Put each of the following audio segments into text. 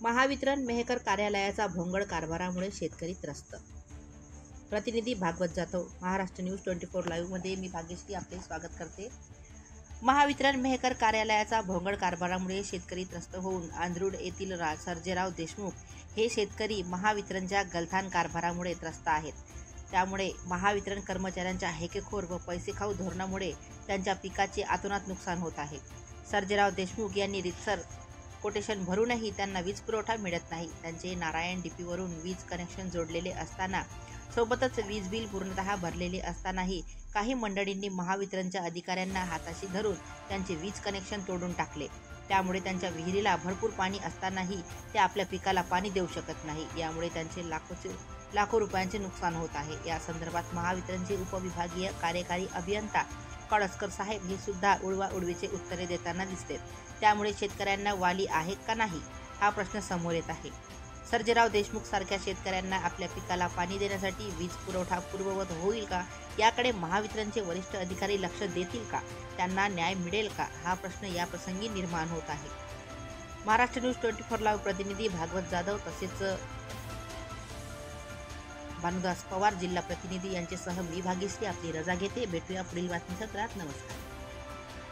महावितरण मेहकर कार्यालयाचा भोंगळ कारभारामुळे शेतकरी त्रस्त। प्रतिनिधी भागवत जाधव, महाराष्ट्र न्यूज 24 लाईव्हमध्ये मी भाग्यश्री आपले स्वागत करते। महावितरण मेहकर कार्यालयाचा भोंगळ कारभारामुळे शेतकरी त्रस्त होऊन आंध्रुड येथील सर्जेराव देशमुख हे शेतकरी महावितरणच्या गलथान कारभारामुळे त्रस्त आहेत। त्यामुळे महावितरण कर्मचाऱ्यांच्या हेकेखोर व पैसेखाऊ धोरणामुळे त्यांच्या पिकाचे अतोनात नुकसान होत आहे। सर्जेराव देशमुख यांनी रितसर कोटेशन भरूनही त्यांना वीज पुरवठा मिळत नाही। त्यांचे नारायण डीपीवरून वीज कनेक्शन जोडलेले असताना सोबतच वीज बिल पूर्णतः भरलेले असतानाही काही मंडळींनी महावितरणच्या अधिकाऱ्यांना हाताशी धरून त्यांचे वीज कनेक्शन तोडून टाकले। त्यामुळे त्यांच्या विहिरीला भरपूर पाणी असतानाही ते आपल्या पिकाला पाणी देऊ शकत नाही। यामुळे त्यांचे लाखो रुपयांचे नुकसान होत आहे। या संदर्भात महावितरणचे उपविभागीय कार्यकारी अभियंता कळसकर साहेब हे सुद्धा उडवाउडवीचे उत्तरे देताना दिसते। त्यामुळे शेतकऱ्यांना वाली आहेत का नाही हा प्रश्न समोर येत आहे। सर्जेराव देशमुख सारख्या शेतकऱ्यांना आपल्या पिकाला पाणी देण्यासाठी वीज पुरवठा पूर्ववत होईल का, याकडे महावितरणचे वरिष्ठ अधिकारी लक्ष देतील का, त्यांना न्याय मिळेल का हा प्रश्न या प्रसंगी निर्माण होत आहे। महाराष्ट्र न्यूज 24 लाईव्ह प्रतिनिधी भागवत जाधव तसेच भानुदास पवार जिल्हा प्रतिनिधी यांच्यासह मी भाग्यश्री आपली रजा घेते। भेटूया पुढील बातमीपत्रात। नमस्कार।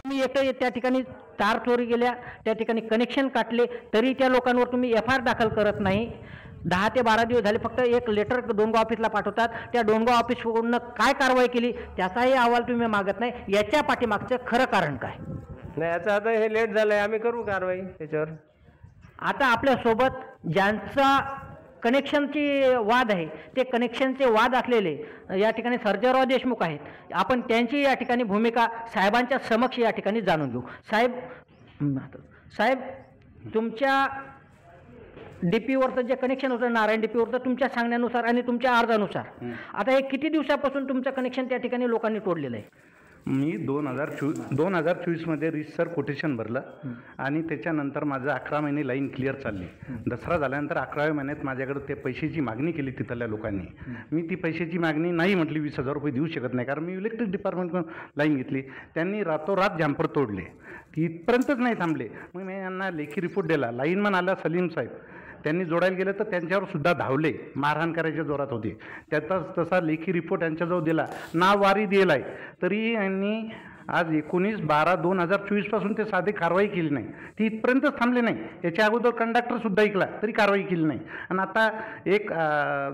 तुम्ही एकटे त्या ठिकाणी तार चोरी गेल्या, त्या ठिकाणी कनेक्शन काटले, तरी त्या लोकांवर तुम्ही FIR दाखल करत नाही। 10 ते 12 दिवस झाले, फक्त एक लेटर डोंगगाव ऑफिसला पाठवतात। त्या डोंगगाव ऑफिसकडून काय कारवाई केली त्याचाही अहवाल तुम्ही मागत नाही। याच्या पाठीमागचं खरं कारण काय? नाही, आता हे लेट झालंय, आम्ही करू कारवाई त्याच्यावर। आता आपल्यासोबत ज्यांचा कनेक्शनची वाद आहे ते कनेक्शनचे वाद असलेले या ठिकाणी सर्जेराव देशमुख आहेत। आपण त्यांची या ठिकाणी भूमिका साहेबांच्या समक्ष या ठिकाणी जाणून घेऊ। साहेब, तुमच्या डीपीवरचं जे कनेक्शन होतं नारायण डीपीवरचं, तुमच्या सांगण्यानुसार आणि तुमच्या अर्जानुसार आता हे किती दिवसापासून तुमचं कनेक्शन त्या ठिकाणी लोकांनी तोडलेलं आहे? मी 2024मध्ये रिसर कोटेशन भरलं आणि त्याच्यानंतर माझं 11 महिने लाईन क्लिअर चालली। दसरा झाल्यानंतर 11व्या महिन्यात माझ्याकडे ते पैशाची मागणी केली तिथल्या लोकांनी। मी ती पैशाची मागणी नाही म्हटली, 20,000 रुपये देऊ शकत नाही, कारण मी इलेक्ट्रिक डिपार्टमेंटकडून लाईन घेतली। त्यांनी रातोरात जॅम्पर तोडले, की इथपर्यंतच नाही थांबले। मग मी यांना लेखी रिपोर्ट दिला। लाईनमन आला सलीम साहेब, त्यांनी जोडायला गेलं तर त्यांच्यावर सुद्धा धावले, मारहाण करायच्या जोरात होते। त्याचाच तसा लेखी रिपोर्ट यांच्याजवळ दिला, नाव वारी दिला आहे, तरी यांनी आज 19/12/2024 पासून ते साधे कारवाई केली नाही। ती इथपर्यंतच थांबले नाही। याच्या अगोदर कंडक्टरसुद्धा ऐकला तरी कारवाई केली नाही। आणि आता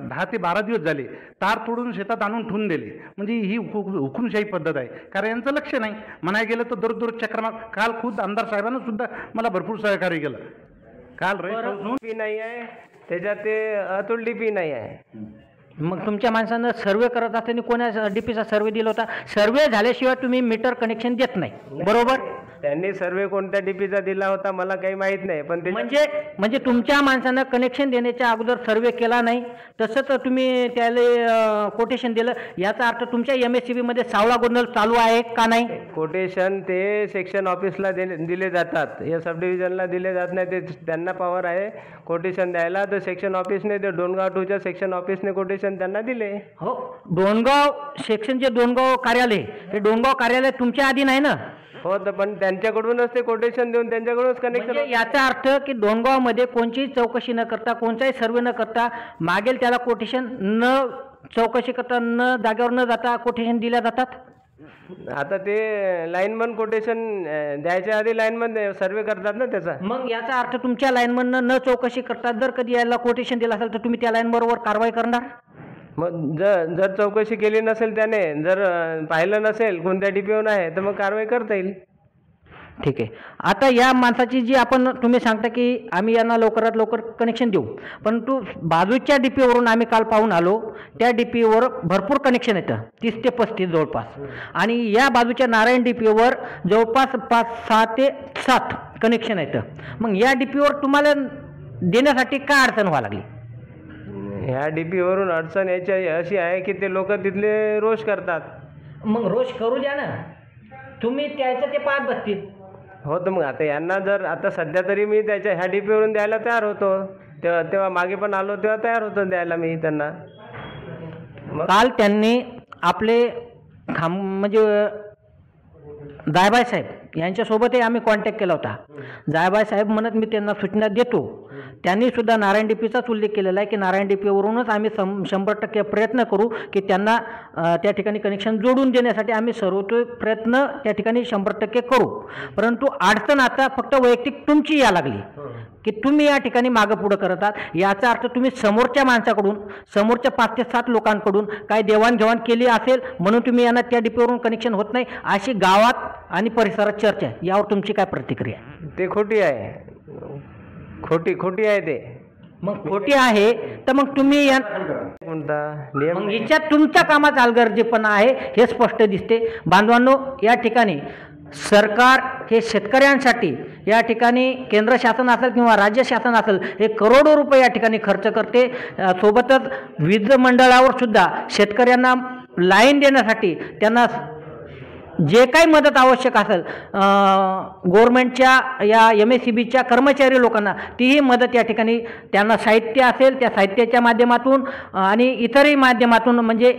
10 ते 12 दिवस झाले तार तोडून शेतात आणून ठेवून दिले। म्हणजे ही हुकुमशाही पद्धत आहे, कारण यांचं लक्ष नाही। म्हणायला गेलं तर दररोज चक्रमा। काल खुद आमदार साहेबांना सुद्धा मला भरपूर सहकार्य केलं। काल डीपी नाही आहे त्याच्यात, ते अतुल डीपी नाही आहे। मग तुमच्या माणसानं सर्वे करत असताना कोणा डीपीचा सर्वे दिला होता? सर्वे झाल्याशिवाय तुम्ही मीटर कनेक्शन देत नाही, बरोबर? त्यांनी सर्वे कोणत्या डीपीचा दिला होता मला काही माहित नाही, पण म्हणजे तुमच्या माणसानं कनेक्शन देण्याच्या अगोदर सर्वे केला नाही, तसंच तुम्ही त्याला कोटेशन दिलं। याचा अर्थ तुमच्या MSCB मध्ये सावळा गोंधळ चालू आहे का नाही? कोटेशन ते सेक्शन ऑफिसला दिले जातात, या सब डिव्हिजनला दिले जात नाही। ते त्यांना पॉवर आहे कोटेशन द्यायला, तर सेक्शन ऑफिसने ते डोनगाव 2च्या सेक्शन ऑफिसने कोटेशन त्यांना दिले। हो, डोनगाव सेक्शनचे डोनगाव कार्यालय, हे डोनगाव कार्यालय तुमच्या आधी नाही ना? हो, तर पण त्यांच्याकडूनच ते कोटेशन देऊन त्यांच्याकडूनच कनेक्शन। याचा अर्थ की डोनगावमध्ये कोणतीही चौकशी न करता, कोणताही सर्वे न करता, मागेल त्याला कोटेशन न चौकशी करता, न जागेवर न जाता कोटेशन दिल्या जातात। आता ते लाईनमन कोटेशन द्यायच्या आधी लाईनमन सर्वे करतात ना त्याचा। मग याचा अर्थ तुमच्या लाईनमननं न चौकशी करता जर कधी याला कोटेशन दिलं असेल तर तुम्ही त्या लाईन बरोबर कारवाई करणार? मग जर चौकशी केली नसेल त्याने, जर पाहिलं नसेल कोणत्या डीपीवर आहे, तर मग कारवाई करता येईल। ठीक आहे। आता या माणसाची जी तुम्ही सांगता की आम्ही यांना लवकरात लवकर कनेक्शन देऊ, परंतु बाजूच्या डीपीवरून आम्ही काल पाहून आलो, त्या डीपीवर भरपूर कनेक्शन येतं, 30 ते 35 जवळपास। आणि या बाजूच्या नारायण डीपीवर जवळपास 5-6 ते 7 कनेक्शन येतं। मग या डीपीवर तुम्हाला देण्यासाठी काय अडचण व्हायला लागली? ह्या डीपीवरून अडचण याची अशी आहे की ते लोक तिथले रोष करतात। मग रोष करू द्या ना, तुम्ही त्याचं ते पाहत बसतील। हो, तर मग आता यांना जर आता सध्या तरी मी त्याच्या ह्या डीपीवरून द्यायला तयार होतो, तेव्हा मागे पण आलो तेव्हा तयार होतो द्यायला मी त्यांना। काल त्यांनी आपले म्हणजे दायबाई साहेब यांच्यासोबतही आम्ही कॉन्टॅक्ट केला होता. जायबाई साहेब म्हणत मी त्यांना सूचना देतो. त्यांनी सुद्धा नारायण डीपीचाच उल्लेख केलेला आहे की नारायण डीपीवरूनच आम्ही 100% प्रयत्न करू की त्यांना त्या ठिकाणी कनेक्शन जोडून देण्यासाठी आम्ही सर्वतोय प्रयत्न त्या ठिकाणी 100% करू. परंतु अडचण आता फक्त वैयक्तिक तुमची या लागली की तुम्ही या ठिकाणी मागं पुढं करत आहात. याचा अर्थ तुम्ही समोरच्या माणसाकडून, समोरच्या 5 ते 7 लोकांकडून काय देवाणघेवाण केली असेल म्हणून तुम्ही यांना त्या डीपीवरून कनेक्शन होत नाही अशी गावात आणि परिसरात चर्चा आहे. यावर तुमची काय प्रतिक्रिया आहे? ते खोटी आहे, खोटी आहे ते. मग खोटी आहे तर मग तुम्ही या कोणता नियम? मग याच्यात तुमच्या कामाचा हलगर्जीपणा आहे हे स्पष्ट दिसते. बांधवांनो, या ठिकाणी सरकार हे शेतकऱ्यांसाठी या ठिकाणी केंद्र शासन असेल किंवा राज्य शासन असेल हे करोडो रुपये या ठिकाणी खर्च करते. सोबतच वीज मंडळावर सुद्धा शेतकऱ्यांना लाईन देण्यासाठी त्यांना जे काही मदत आवश्यक असेल गव्हर्नमेंटच्या या MSEBच्या कर्मचारी लोकांना तीही मदत या ठिकाणी त्यांना साहित्य असेल त्या साहित्याच्या माध्यमातून आणि इतरही माध्यमातून म्हणजे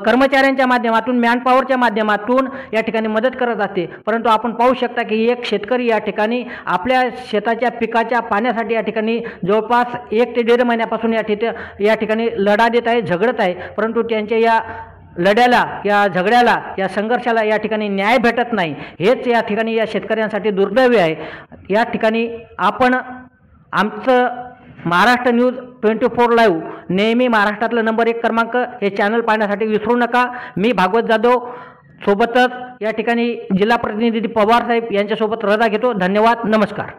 कर्मचाऱ्यांच्या माध्यमातून मॅनपॉवरच्या माध्यमातून या ठिकाणी मदत करत असते. परंतु आपण पाहू शकता की एक शेतकरी या ठिकाणी आपल्या शेताच्या पिकाच्या पाण्यासाठी या ठिकाणी जवळपास 1 ते 1.5 महिन्यापासून या ठिकाणी लढा देत आहे, झगडत आहे. परंतु त्यांच्या या लढ्याला, या झगड्याला, या संघर्षाला या ठिकाणी न्याय भेटत नाही. हेच या ठिकाणी या शेतकऱ्यांसाठी दुर्दैव आहे. या ठिकाणी आपण आमचं महाराष्ट्र न्यूज 24 लाईव्ह नेहमी महाराष्ट्रातलं नंबर 1 क्रमांक हे चॅनल पाहण्यासाठी विसरू नका. मी भागवत जाधव सोबतच या ठिकाणी जिल्हा प्रतिनिधी पवार साहेब यांच्यासोबत रजा घेतो. धन्यवाद, नमस्कार.